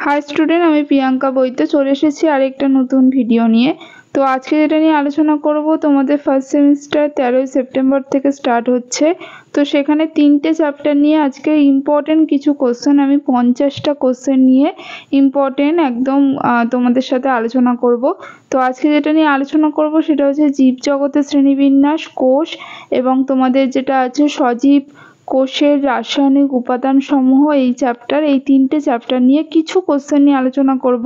High student, আমি প্রিয়াঙ্কা বইতে চলে এসেছি আরেকটা নতুন ভিডিও নিয়ে। তো আজকে যেটা নিয়ে আলোচনা করব, তোমাদের ফার্স্ট সেমিস্টার 13ই সেপ্টেম্বর থেকে স্টার্ট হচ্ছে। তো সেখানে 3টে চ্যাপ্টার নিয়ে আজকে ইম্পর্টেন্ট কিছু কোশ্চেন, আমি 50টা কোশ্চেন নিয়ে ইম্পর্টেন্ট একদম তোমাদের সাথে আলোচনা করব। তো আজকে যেটা নিয়ে আলোচনা করব সেটা হচ্ছে জীবজগতের শ্রেণীবিন্যাস, কোষ এবং তোমাদের যেটা আছে সজীব কোষের রাসায়নিক উপাদান সমূহ। এই 3টে চ্যাপ্টার নিয়ে কিছু কোশ্চেন নিয়ে আলোচনা করব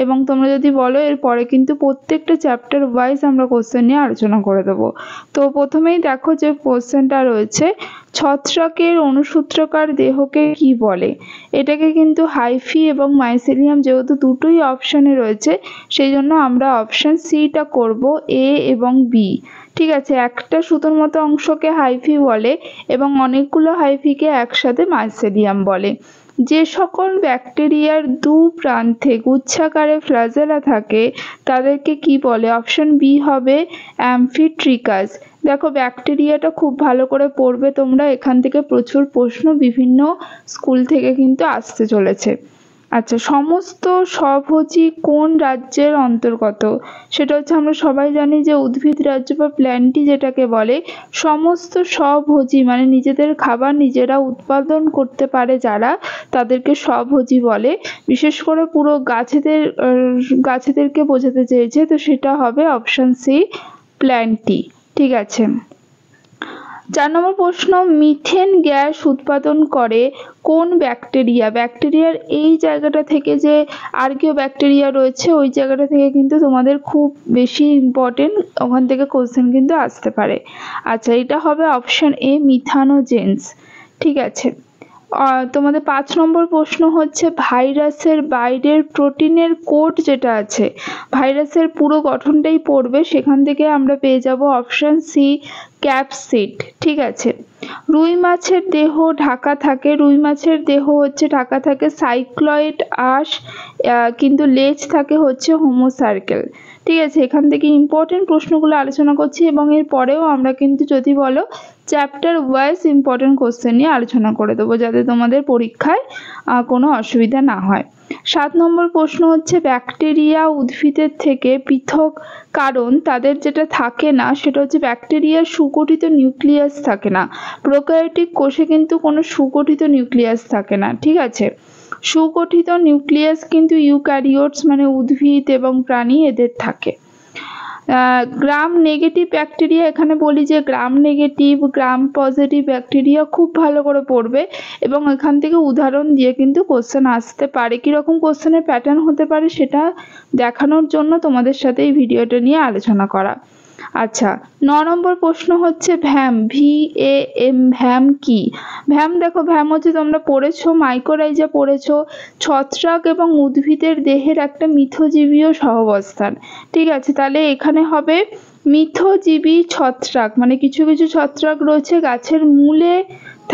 এবং তোমরা যদি বলো এরপরে কিন্তু প্রত্যেকটা চ্যাপ্টার ওয়াইজ আমরা কোশ্চেন নিয়ে আলোচনা করে দেবো। তো প্রথমেই দেখো যে কোশ্চেনটা রয়েছে, ছত্রাকের অনুসূত্রাকার দেহকে কি বলে? এটাকে কিন্তু হাইফি এবং মাইসেলিয়াম, যেহেতু দুটোই অপশানে রয়েছে সেই জন্য আমরা অপশান সিটা করব, এ এবং বি। ঠিক আছে, একটা সুতোর মতো অংশকে হাইফি বলে এবং অনেকগুলো হাইফিকে একসাথে মাইসেলিয়াম বলে। যে সকল ব্যাকটেরিয়ার দু প্রান্তে গুচ্ছাকারে ফ্ল্যাজেলা থাকে তাদেরকে কি বলে? অপশন বি হবে অ্যামফিট্রিকাস। দেখো, ব্যাকটেরিয়াটা খুব ভালো করে পড়বে তোমরা, এখান থেকে প্রচুর প্রশ্ন বিভিন্ন স্কুল থেকে কিন্তু আসতে চলেছে। আচ্ছা, সমস্ত স্বভোজী কোন রাজ্যের অন্তর্গত? সেটা হচ্ছে, আমরা সবাই জানি যে উদ্ভিদ রাজ্য বা প্ল্যান্টি যেটাকে বলে, সমস্ত স্বভোজী মানে নিজেদের খাবার নিজেরা উৎপাদন করতে পারে যারা, তাদেরকে স্বভোজী বলে। বিশেষ করে পুরো গাছেদেরকে বোঝাতে চেয়েছে, তো সেটা হবে অপশন সি, প্ল্যান্টি। ঠিক আছে। 4 নম্বর প্রশ্ন, মিথেন গ্যাস উৎপাদন করে কোন ব্যাকটেরিয়া? ব্যাকটেরিয়ার এই জায়গাটা থেকে যে আর্কিও ব্যাকটেরিয়া রয়েছে ওই জায়গাটা থেকে কিন্তু তোমাদের খুব বেশি ইম্পর্টেন্ট, ওখান থেকে কোশ্চেন কিন্তু আসতে পারে। আচ্ছা, এটা হবে অপশন এ, মিথানোজেন্স। ঠিক আছে। তোমাদের 5 নম্বর প্রশ্ন হচ্ছে, ভাইরাসের বাইরের প্রোটিনের কোড যেটা আছে, ভাইরাসের পুরো গঠনটাই পড়বে, সেখান থেকে আমরা পেয়ে যাব অপশন সি, ক্যাপসিড। ঠিক আছে। রুই মাছের দেহ ঢাকা থাকে, রুই মাছের দেহ হচ্ছে ঢাকা থাকে সাইক্লয়েড আঁশ, কিন্তু লেজ থাকে হচ্ছে হোমোসার্কেল। ঠিক আছে, এখান থেকে ইম্পর্টেন্ট প্রশ্নগুলো আলোচনা করছি এবং এর পরেও আমরা কিন্তু যদি বলো চ্যাপ্টার ওয়াইজ ইম্পর্টেন্ট কোশ্চেন নিয়ে আলোচনা করে দেবো, যাতে তোমাদের পরীক্ষায় কোনো অসুবিধা না হয়। 7 নম্বর প্রশ্ন হচ্ছে, ব্যাকটেরিয়া উদ্ভিদের থেকে পৃথক কারণ তাদের যেটা থাকে না সেটা হচ্ছে ব্যাকটেরিয়ার সুগঠিত নিউক্লিয়াস থাকে না। প্রোক্যারিওটিক কোষে কিন্তু কোনো সুগঠিত নিউক্লিয়াস থাকে না। ঠিক আছে, সুগঠিত নিউক্লিয়াস কিন্তু ইউক্যারিওটস মানে উদ্ভিদ এবং প্রাণী এদের থাকে। গ্রাম নেগেটিভ ব্যাকটেরিয়া, এখানে বলি যে gram negative gram positive bacteria খুব ভালো করে পড়বে এবং এখান থেকে উদাহরণ দিয়ে কিন্তু কোশ্চেন আসতে পারে। কীরকম কোশ্চেনের প্যাটার্ন হতে পারে সেটা দেখানোর জন্য তোমাদের সাথে এই ভিডিওটা নিয়ে আলোচনা করা। আচ্ছা, 9 নম্বর প্রশ্ন হচ্ছে ভ্যাম, VAM, ভ্যাম কি? ভ্যাম, দেখো ভ্যাম হচ্ছে, তোমরা পড়েছো মাইকোরাইজা পড়েছো, ছত্রাক এবং উদ্ভিদের দেহের একটা মিথজীবীয় সহাবস্থান। ঠিক আছে, তাহলে এখানে হবে মিথজীবী ছত্রাক, মানে কিছু কিছু ছত্রাক রয়েছে গাছের মূলে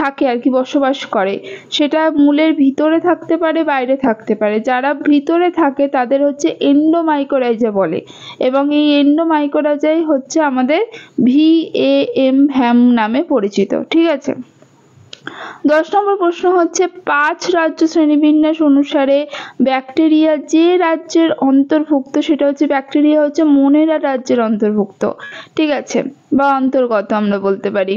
থাকে আর কি, বসবাস করে। সেটা মূলের ভিতরে থাকতে পারে, বাইরে থাকতে পারে। যারা ভিতরে থাকে তাদের হচ্ছে এন্ডোমাইকোরাইজা বলে এবং এই এন্ডোমাইকোরাইজাই হচ্ছে আমাদের VAM, ভ্যাম নামে পরিচিত। ঠিক আছে। 10 নম্বর প্রশ্ন হচ্ছে, 5 রাজ্য শ্রেণীবিন্যাস অনুসারে ব্যাকটেরিয়া যে রাজ্যের অন্তর্ভুক্ত সেটা হচ্ছে, ব্যাকটেরিয়া হচ্ছে মোনেরা রাজ্যের অন্তর্ভুক্ত। ঠিক আছে, বা অন্তর্গত আমরা বলতে পারি।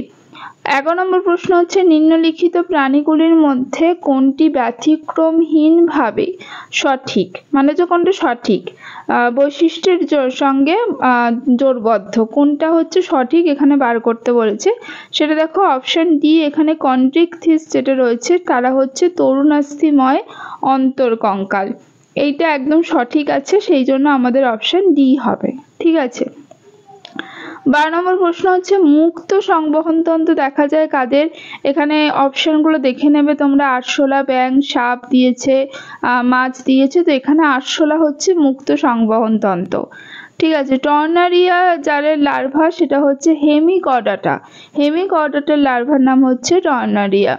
11 নম্বর প্রশ্ন হচ্ছে, নিম্নলিখিত প্রাণীগুলির মধ্যে কোনটি ব্যতিক্রমহীনভাবে সঠিক, মানে যে কোনটা সঠিক বৈশিষ্ট্যের সঙ্গে জোরবদ্ধ, কোনটা হচ্ছে সঠিক এখানে বার করতে বলেছে। সেটা দেখো অপশন ডি, এখানে কন্ট্রিকথিস যেটা রয়েছে তারা হচ্ছে তরুণাস্থিময় অন্তর্কঙ্কাল, এইটা একদম সঠিক আছে, সেই জন্য আমাদের অপশন ডি হবে। ঠিক আছে। 12 নম্বর প্রশ্ন হচ্ছে, মুক্ত সংবহনতন্ত্র দেখা যায় কাদের? এখানে অপশনগুলো দেখে নেবে তোমরা, আরশোলা, ব্যাঙ, সাপ দিয়েছে, মাছ দিয়েছে, তো এখানে আরশোলা হচ্ছে মুক্ত সংবহনতন্ত্র। ঠিক আছে। টর্নারিয়া জারের লার্ভা সেটা হচ্ছে হেমিকর্ডাটা, হেমিকর্ডাটার লার্ভার নাম হচ্ছে টর্নারিয়া।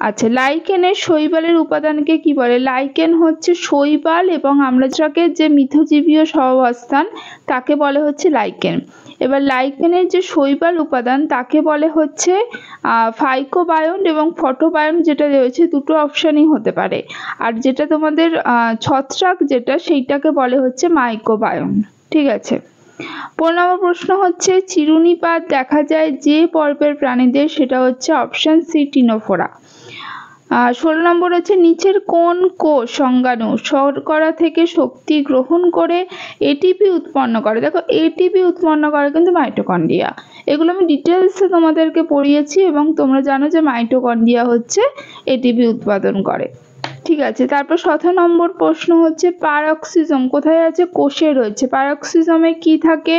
আচ্ছা, লাইকেনের শৈবালের উপাদানকে কি বলে? লাইকেন হচ্ছে শৈবাল এবং আমলাজকের যে মিথজীবীয় সহাবস্থান তাকে বলে হচ্ছে লাইকেন। এবার লাইকেনের যে শৈবাল উপাদান তাকে বলে হচ্ছে ফাইকোবায়ন এবং ফটোবায়ন, যেটা রয়েছে দুটো অপশানই হতে পারে। আর যেটা তোমাদের ছত্রাক যেটা সেইটাকে বলে হচ্ছে মাইক্রোবায়ন। ঠিক আছে। 15 নম্বর প্রশ্ন হচ্ছে চিরুনিপাত দেখা যায় যে পর্বের প্রাণীদের, সেটা হচ্ছে অপশন সি টিনোফোরা। 16 নম্বর হচ্ছে নিচের কোন কোষ অঙ্গাণু শর্করা থেকে শক্তি গ্রহণ করে এটিপি উৎপন্ন করে? দেখো এটিপি উৎপন্ন করে কিন্তু মাইটোকন্ড্রিয়া। এগুলো আমি ডিটেলসে তোমাদেরকে পড়িয়েছি এবং তোমরা জানো যে মাইটোকন্ড্রিয়া হচ্ছে এটিপি উৎপাদন করে। ঠিক আছে। তারপর 17 নম্বর প্রশ্ন হচ্ছে প্যারক্সিজম কোথায় আছে? কোষে রয়েছে। প্যারক্সিজমে কি থাকে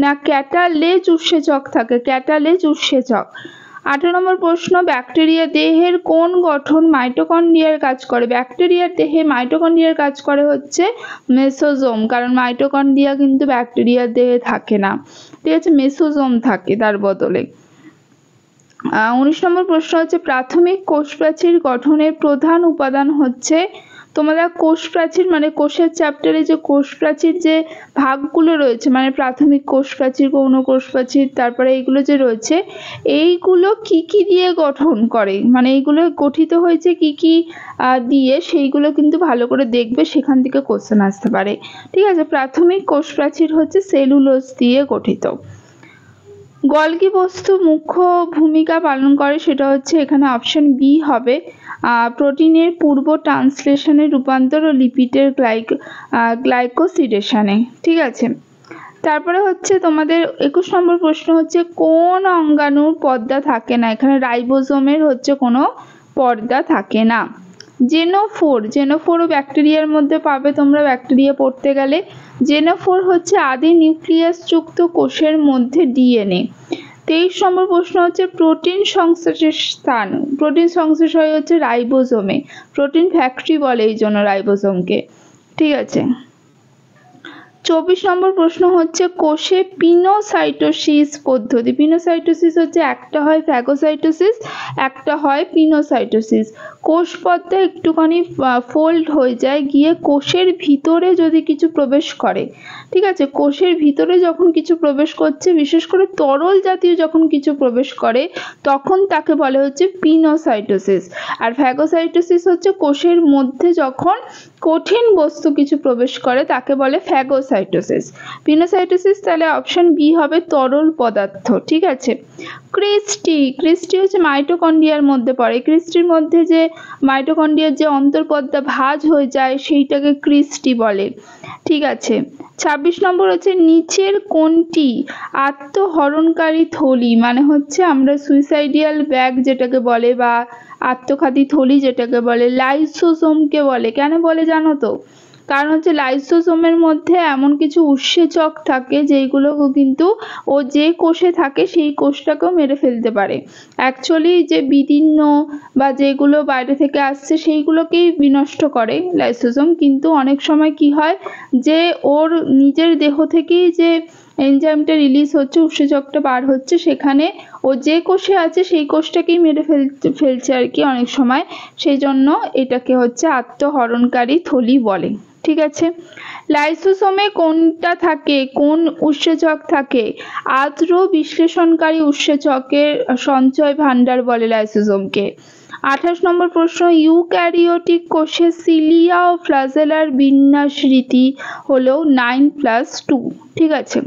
না ক্যাটালেজ উৎসেচক থাকে, ক্যাটালেজ উৎসেচক। 18 নম্বর প্রশ্ন ব্যাকটেরিয়া দেহের কোন গঠন মাইটোকন্ড্রিয়ার কাজ করে? ব্যাকটেরিয়ার দেহে মাইটোকন্ড্রিয়ার কাজ করে হচ্ছে মেসোজোম, কারণ মাইটোকন্ড্রিয়া কিন্তু ব্যাকটেরিয়ার দেহে থাকে না। ঠিক আছে, মেসোজোম থাকে তার বদলে। 19 নম্বর প্রশ্ন হচ্ছে প্রাথমিক কোষ প্রাচীর গঠনের প্রধান উপাদান হচ্ছে, তোমরা কোষ প্রাচীর মানে কোষের চ্যাপ্টারে যে কোষ প্রাচীর যে ভাগগুলো রয়েছে, মানে প্রাথমিক কোষ প্রাচীর, গৌণ কোষ প্রাচীর, তারপরে এইগুলো যে রয়েছে এইগুলো কি কি দিয়ে গঠন করে, মানে এইগুলো গঠিত হয়েছে কি কি দিয়ে, সেইগুলো কিন্তু ভালো করে দেখবে, সেখান থেকে কোশ্চেন আসতে পারে। ঠিক আছে। প্রাথমিক কোষ প্রাচীর হচ্ছে সেলুলোজ দিয়ে গঠিত। গলগি বস্তু মুখ্য ভূমিকা পালন করে, সেটা হচ্ছে এখানে অপশন বি হবে, প্রোটিনের পূর্ব ট্রান্সলেশনে রূপান্তর ও লিপিডের গ্লাইকোসিডেশনে। ঠিক আছে। তারপরে হচ্ছে তোমাদের 21 নম্বর প্রশ্ন হচ্ছে কোন অঙ্গাণুর পর্দা থাকে না? এখানে রাইবোজোমের হচ্ছে কোনো পর্দা থাকে না। জেনোফোর, জেনোফোরও ব্যাকটেরিয়ার মধ্যে পাবে তোমরা ব্যাকটেরিয়া পড়তে গেলে। জেনোফোর হচ্ছে আদি নিউক্লিয়াস যুক্ত কোষের মধ্যে ডিএনএ। 23 নম্বর প্রশ্ন হচ্ছে প্রোটিন সংশ্লেষের স্থান, প্রোটিন সংশ্লেষ হয় হচ্ছে রাইবোজোমে, প্রোটিন ফ্যাক্টরি বলে এই জন্য রাইবোজোমকে। ঠিক আছে। 24 নম্বর প্রশ্ন হচ্ছে কোষে পিনোসাইটোসিস পদ্ধতি। পিনোসাইটোসিস হচ্ছে একটা হয় ফ্যাগোসাইটোসিস, একটা হয় পিনোসাইটোসিস। কোষ পর্দা একটুখানি ফোল্ড হয়ে যায়, গিয়ে কোষের ভিতরে যদি কিছু প্রবেশ করে, ঠিক আছে, কোষের ভিতরে যখন কিছু প্রবেশ করছে, বিশেষ করে তরল জাতীয় যখন কিছু প্রবেশ করে, তখন তাকে বলে হচ্ছে পিনোসাইটোসিস। আর ফ্যাগোসাইটোসিস হচ্ছে কোষের মধ্যে যখন কঠিন বস্তু কিছু প্রবেশ করে তাকে বলে ফ্যাগোসাইটোসিস। পিনোসাইটোসিস তাহলে অপশন বি হবে তরল পদার্থ। ঠিক আছে। ক্রিস্টি, ক্রিস্টি হচ্ছে মাইটোকন্ড্রিয়ার মধ্যে পড়ে। ক্রিস্টির মধ্যে যে মাইটোকন্ড্রিয়ার যে অন্তর্পর্দা ভাঁজ হয়ে যায় সেইটাকে ক্রিস্টি বলে। ঠিক আছে। 26 নম্বর হচ্ছে নিচের কোনটি আত্মহরণকারী থলি, মানে হচ্ছে আমরা সুইসাইডিয়াল ব্যাগ যেটাকে বলে বা আত্মঘাতী থলি যেটাকে বলে, লাইসোজোমকে বলে। কেন বলে জানো তো? কারণ হচ্ছে লাইসোজোমের মধ্যে এমন কিছু উৎসেচক থাকে যেগুলো কিন্তু ও যে কোষে থাকে সেই কোষটাকেও মেরে ফেলতে পারে। অ্যাকচুয়ালি যে বিদীর্ণ বা যেগুলো বাইরে থেকে আসছে সেইগুলোকেই বিনষ্ট করে লাইসোজোম, কিন্তু অনেক সময় কি হয় যে ওর নিজের দেহ থেকেই যে এনজাইমটা রিলিজ হচ্ছে, উৎসেচকটা বার হচ্ছে, সেখানে ও যে কোষে আছে সেই কোষটাকেই মেরে ফেলছে আর কি অনেক সময়, সেই জন্য এটাকে হচ্ছে আত্মহরণকারী থলি বলে। ঠিক আছে। লাইসোসোমে কোনটা থাকে, কোন উৎসেচক থাকে? আর্দ্র বিশ্লেষণকারী উৎসেচকের সঞ্চয় ভাণ্ডার বলে লাইসোসোমকে। 28 নম্বর প্রশ্ন ইউক্যারিওটিক কোষে সিলিয়া ও ফ্লাজেলার বিন্যাস রীতি হলো 9+2। ঠিক আছে।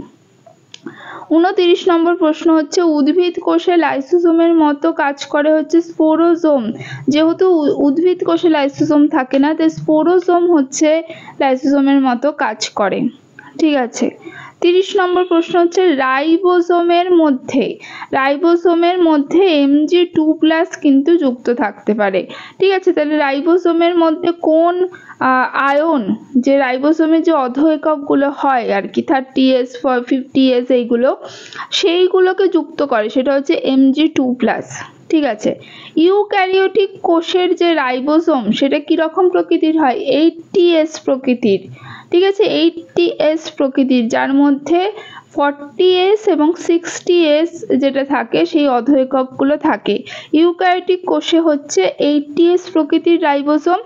29 নম্বর প্রশ্ন হচ্ছে উদ্ভিদ কোষে লাইসোজোমের মতো কাজ করে হচ্ছে স্পোরোজোম। যেহেতু উদ্ভিদ কোষে লাইসোজোম থাকে না, তাই স্পোরোজোম হচ্ছে লাইসোজোমের মতো কাজ করে। ঠিক আছে। 30 নম্বর প্রশ্ন হচ্ছে রাইবোজোমের মধ্যে Mg2+ কিন্তু যুক্ত থাকতে পারে। ঠিক আছে। তাহলে রাইবোজোমের মধ্যে কোন আয়ন, যে রাইবোজোমের যে অধ এককগুলো হয় আর কি 30S 50S এইগুলো, সেইগুলোকে যুক্ত করে, সেটা হচ্ছে Mg2+। ঠিক আছে। ইউক্যারিওটিক কোষের যে রাইবোসোম সেটা কিরকম প্রকৃতির হয়? 80S প্রকৃতির। ঠিক আছে, 80S প্রকৃতির, যার মধ্যে 40S এবং 60S যেটা থাকে সেই অধঃএককগুলো থাকে। ইউক্যারিওটিক কোষে হচ্ছে 80S প্রকৃতির রাইবোসোম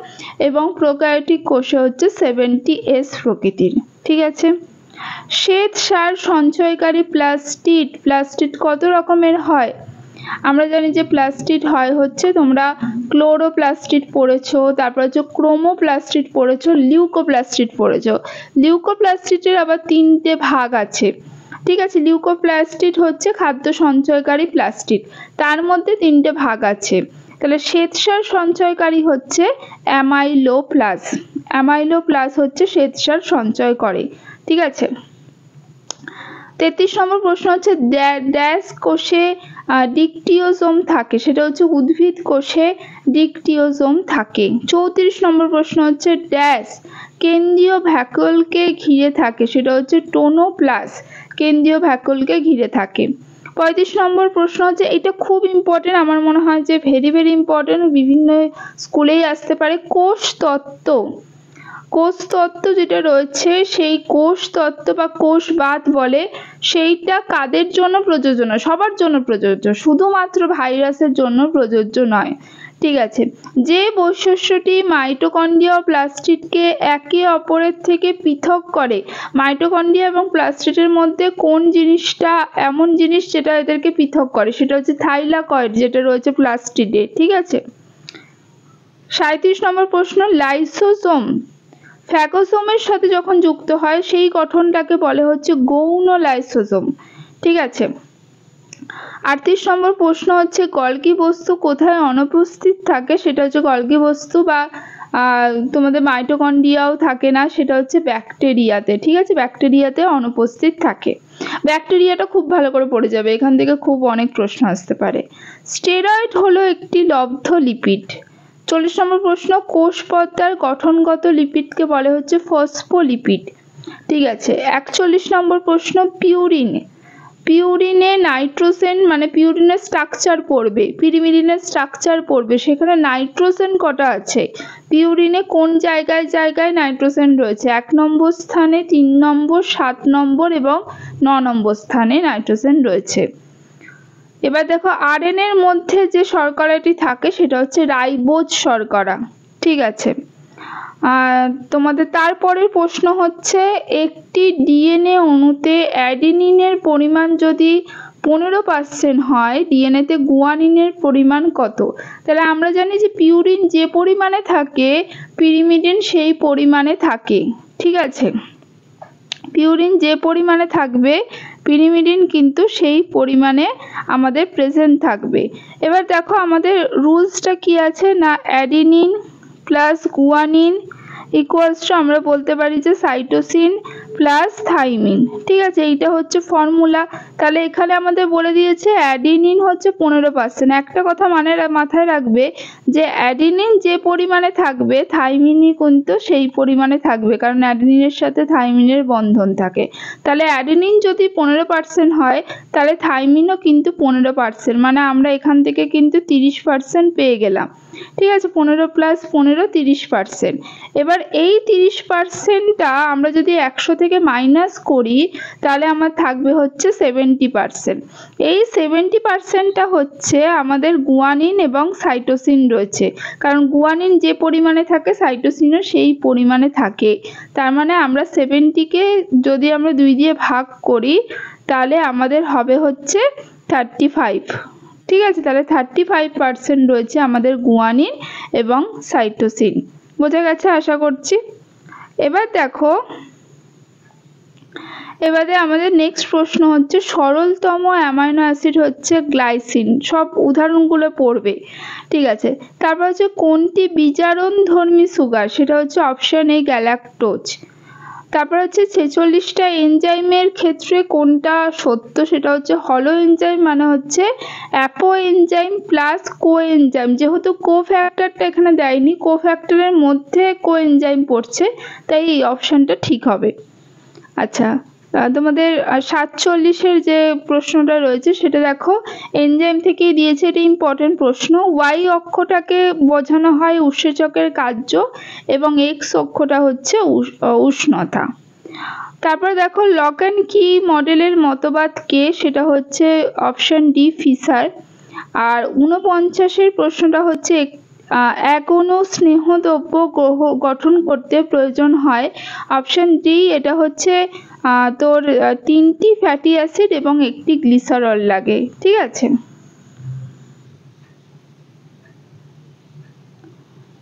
এবং প্রোক্যারিওটিক কোষে হচ্ছে 70S প্রকৃতির। ঠিক আছে। শ্বেত সার সঞ্চয়কারী প্লাস্টিড কত রকমের হয়? আমরা জানি যে প্লাস্টিড হয় হচ্ছে, তোমরা ক্লোরোপ্লাস্টিড পড়েছো, তারপর হচ্ছে ক্রোমোপ্লাস্টিড পড়েছো, লিউকোপ্লাস্টিড পড়েছো। লিউকোপ্লাস্টিডের আবার 3টে ভাগ আছে। ঠিক আছে, লিউকোপ্লাস্টিড হচ্ছে খাদ্য সঞ্চয়কারী প্লাস্টিড, তার মধ্যে 3টে ভাগ আছে। তাহলে শ্বেতসার সঞ্চয়কারী হচ্ছে অ্যামাইলোপ্লাস হচ্ছে শ্বেতসার সঞ্চয় করে। ঠিক আছে। 33 নম্বর প্রশ্ন হচ্ছে ড্যাশ কোষে ডিকটিওজোম থাকে, সেটা হচ্ছে উদ্ভিদ কোষে ডিকটিওজোম থাকে। 34 নম্বর প্রশ্ন হচ্ছে ড্যাশ কেন্দ্রীয় ভ্যাকুওলকে ঘিরে থাকে, সেটা হচ্ছে টোনোপ্লাস কেন্দ্রীয় ভ্যাকুওলকে ঘিরে থাকে। 35 নম্বর প্রশ্ন হচ্ছে, এটা খুব ইম্পর্টেন্ট, আমার মনে হয় যে ভেরি ভেরি ইম্পর্টেন্ট, বিভিন্ন স্কুলেই আসতে পারে। কোষ তত্ত্ব যেটা রয়েছে সেই কোষ তত্ত্ব বা কোষবাদ বলে, সেইটা কাদের জন্য প্রযোজ্য নয়? সবার জন্য প্রযোজ্য, শুধুমাত্র ভাইরাসের জন্য প্রযোজ্য নয়। ঠিক আছে। যে বৈশিষ্ট্যটি মাইটোকন্ড্রিয়া ও প্লাস্টিডকে একে অপরের থেকে পৃথক করে, মাইটোকন্ড্রিয়া এবং প্লাস্টিডের মধ্যে কোন জিনিসটা এমন জিনিস যেটা এদেরকে পৃথক করে? সেটা হচ্ছে থাইলাকয়েড, যেটা রয়েছে প্লাস্টিডে। ঠিক আছে। 37 নম্বর প্রশ্ন, লাইসোসোম ফ্যাগোসোমের সাথে যখন যুক্ত হয় সেই গঠনটাকে বলে হচ্ছে গৌণ লাইসোসোম। ঠিক আছে। 38 নম্বর প্রশ্ন হচ্ছে, গলগি বস্তু কোথায় অনুপস্থিত থাকে? সেটা হচ্ছে গলগি বস্তু বা তোমাদের মাইটোকন্ড্রিয়াও থাকে না, সেটা হচ্ছে ব্যাকটেরিয়াতে। ঠিক আছে, ব্যাকটেরিয়াতে অনুপস্থিত থাকে। ব্যাকটেরিয়াটা খুব ভালো করে পড়ে যাবে, এখান থেকে খুব অনেক প্রশ্ন আসতে পারে। স্টেরয়েড হলো একটি লব্ধ লিপিড। 40 নম্বর প্রশ্ন, কোষ পর্দার গঠনগত লিপিডকে বলে হচ্ছে ফসফোলিপিড। ঠিক আছে। 41 নম্বর প্রশ্ন, পিউরিনে নাইট্রোজেন মানে পিউরিনের স্ট্রাকচার পড়বে, পিরিমিডিনের স্ট্রাকচার পড়বে, সেখানে নাইট্রোজেন কটা আছে? পিউরিনে কোন জায়গায় নাইট্রোজেন রয়েছে? 1 নম্বর স্থানে, 3 নম্বর, 7 নম্বর এবং 9 নম্বর স্থানে নাইট্রোজেন রয়েছে। এবার দেখো, আরএনএ এর মধ্যে যে শর্করাটি থাকে সেটা হচ্ছে রাইবোজ শর্করা। ঠিক আছে। তোমাদের তারপরের প্রশ্ন হচ্ছে, একটি ডিএনএ অণুতে অ্যাডিনিনের পরিমাণ যদি 15% হয়, ডিএনএতে গুয়ানিনের পরিমাণ কত? তাহলে আমরা জানি যে পিউরিন যে পরিমাণে থাকে পিরিমিডিন সেই পরিমাণে থাকে। ঠিক আছে, পিউরিন যে পরিমাণে থাকবে পিরিমিডিন কিন্তু সেই পরিমাণে আমাদের প্রেজেন্ট থাকবে। এবার দেখো আমাদের রুলসটা কি আছে না, adenine plus guanine equals to আমরা বলতে পারি যে সাইটোসিন প্লাস থাইমিন। ঠিক আছে, এইটা হচ্ছে ফর্মুলা। তাহলে এখানে আমাদের বলে দিয়েছে অ্যাডিনিন হচ্ছে 15%। একটা কথা মাথায় রাখবে যে অ্যাডিনিন যে পরিমাণে থাকবে থাইমিনই কিন্তু সেই পরিমাণে থাকবে, কারণ অ্যাডিনিনের সাথে থাইমিনের বন্ধন থাকে। তাহলে অ্যাডিনিন যদি 15% হয় তাহলে থাইমিনও কিন্তু 15%, মানে আমরা এখান থেকে কিন্তু 30% পেয়ে গেলাম। ঠিক আছে, 15 + 15 30%। এবার এই 30%টা আমরা যদি 100 থেকে মাইনাস করি তাহলে আমার থাকবে হচ্ছে 70%। এই 70%টা হচ্ছে আমাদের গুয়ানিন এবং সাইটোসিন রয়েছে, কারণ গুয়ানিন যে পরিমাণে থাকে সাইটোসিনও সেই পরিমাণে থাকে। তার মানে আমরা 70কে যদি আমরা 2 দিয়ে ভাগ করি তাহলে আমাদের হবে হচ্ছে 35। ঠিক আছে, তাহলে 35% রয়েছে আমাদের গুয়ানিন এবং সাইটোসিন। বোঝা গেছে আশা করছি। এবার দেখো, এবারে আমাদের নেক্সট প্রশ্ন হচ্ছে, সরলতম অ্যামাইনো অ্যাসিড হচ্ছে গ্লাইসিন। সব উদাহরণগুলো পড়বে। ঠিক আছে, তারপর হচ্ছে কোনটি বিজারণধর্মী সুগার? সেটা হচ্ছে অপশন এ গ্যালাক্টোজ। তারপর হচ্ছে 46টা এনজাইমের ক্ষেত্রে কোনটা সত্য? সেটা হচ্ছে হলো এনজাইম মানে হচ্ছে অ্যাপো এনজাইম প্লাস কো এনজাইম। যেহেতু কো ফ্যাক্টরটা এখানে দেয়নি, কো ফ্যাক্টরের মধ্যে কো এনজাইম পড়ছে, তাই এই অপশনটা ঠিক হবে। আচ্ছা, তোমাদের 47-এর যে প্রশ্নটা রয়েছে সেটা দেখো, এনজাইম থেকেই দিয়েছে, এটা ইম্পর্টেন্ট প্রশ্ন। ওয়াই অক্ষটাকে বোঝানো হয় উৎসেচকের কার্য এবং এক্স অক্ষটা হচ্ছে উষ্ণতা। তারপর দেখো লক অ্যান্ড কি মডেলের মতবাদ কে, সেটা হচ্ছে অপশন ডি ফিশার। আর 49-এর প্রশ্নটা হচ্ছে এক অণু স্নেহদ্রব্য গঠন করতে প্রয়োজন হয়, অপশন ডি এটা হচ্ছে তোর 3টি ফ্যাটি অ্যাসিড এবং 1টি গ্লিসারল লাগে। ঠিক আছে,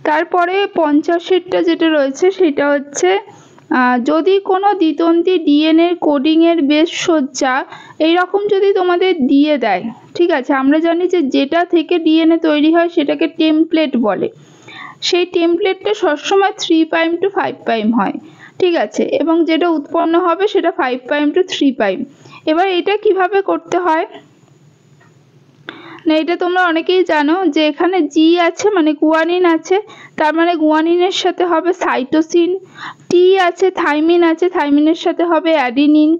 তারপরে 50-এরটা যেটা রয়েছে সেটা হচ্ছে যদি কোনো দ্বিতন্ত্রী ডিএনএ কোডিংয়ের বেশ সজ্জা এইরকম যদি তোমাদের দিয়ে দেয়, ঠিক আছে, আমরা জানি যে যেটা থেকে ডিএনএ তৈরি হয় সেটাকে টেমপ্লেট বলে, সেই টেমপ্লেটটা সবসময় 3' to 5' হয়, ঠিক আছে, এবং যেটা উৎপন্ন হবে সেটা 5' to 3'। এবার এটা কিভাবে করতে হয় না, এটা তোমরা অনেকেই জানো যে এখানে জি আছে মানে গুয়ানিন আছে, তার মানে গুয়ানিনের সাথে হবে সাইটোসিন, টি আছে থাইমিন আছে, থাইমিনের সাথে হবে অ্যাডিনিন,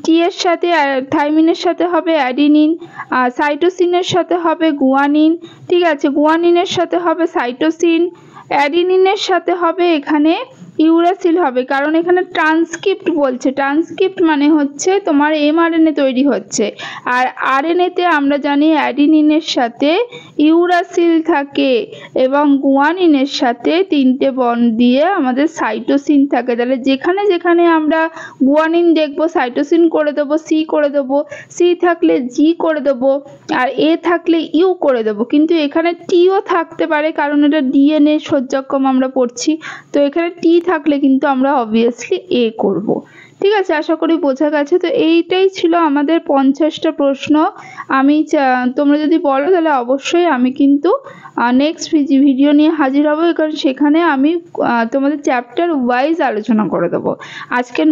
টি এর সাথে থাইমিনের সাথে হবে অ্যাডিনিন, আর সাইটোসিনের সাথে হবে গুয়ানিন, ঠিক আছে, গুয়ানিনের সাথে হবে সাইটোসিন, অ্যাডিনিনের সাথে হবে এখানে ইউরাসিল হবে, কারণ এখানে ট্রান্সক্রিপ্ট বলছে, ট্রান্সক্রিপ্ট মানে হচ্ছে তোমার এমআরএনএ তৈরি হচ্ছে, আর আরএনএতে আমরা জানি অ্যাডিনিনের সাথে ইউরাসিল থাকে এবং গুয়ানিনের সাথে 3টে বন্ড দিয়ে আমাদের সাইটোসিন থাকে। তাহলে যেখানে যেখানে আমরা গুয়ানিন দেখবো সাইটোসিন করে দেবো, সি করে দেবো, সি থাকলে জি করে দেবো, আর এ থাকলে ইউ করে দেবো, কিন্তু এখানে টিও থাকতে পারে কারণ এটা ডিএনএ সজ্জাক্রম আমরা পড়ছি, তো এখানে টি থাকলে কিন্তু আমরা অবভিয়াসলি এ করব। ঠিক আছে, আশা করি বোঝা গেছে। তো এইটাই ছিল আমাদের 50টা প্রশ্ন। আমি তোমরা যদি বলো তাহলে অবশ্যই আমি কিন্তু নেক্সট ভিডিও নিয়ে হাজির হব, কারণ সেখানে আমি তোমাদের চ্যাপ্টার ওয়াইজ আলোচনা করে দেবো। আজকের